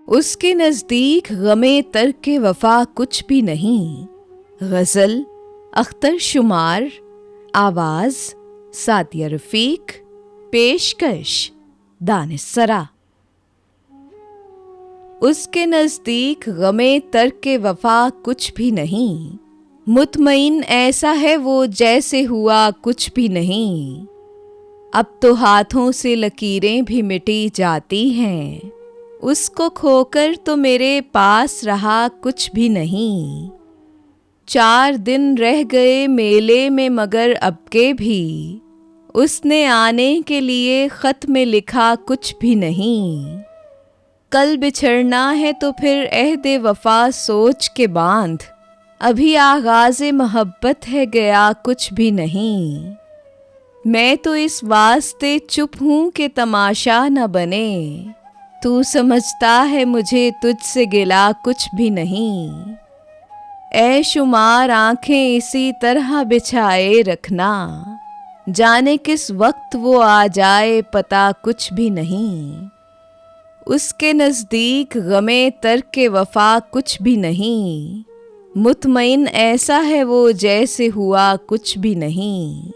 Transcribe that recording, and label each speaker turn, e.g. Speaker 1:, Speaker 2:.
Speaker 1: उसके नज़दीक गमे तर्क वफा कुछ भी नहीं। गज़ल अख्तर शुमार, आवाज़ सादिया रफ़ीक, पेशकश दानिश-सरा। उसके नज़दीक गमे तर्क वफा कुछ भी नहीं, मुतमईन ऐसा है वो जैसे हुआ कुछ भी नहीं। अब तो हाथों से लकीरें भी मिटी जाती हैं, उसको खोकर तो मेरे पास रहा कुछ भी नहीं। 4 दिन रह गए मेले में मगर अब के भी, उसने आने के लिए ख़त में लिखा कुछ भी नहीं। कल बिछड़ना है तो फिर अहद वफ़ा सोच के बांध, अभी आगाज़े मोहब्बत है गया कुछ भी नहीं। मैं तो इस वास्ते चुप हूँ कि तमाशा न बने, तू समझता है मुझे तुझसे गिला कुछ भी नहीं। ऐ शुमार आँखें इसी तरह बिछाए रखना, जाने किस वक्त वो आ जाए पता कुछ भी नहीं। उसके नज़दीक गमे तर्क वफ़ा कुछ भी नहीं, मुतमईन ऐसा है वो जैसे हुआ कुछ भी नहीं।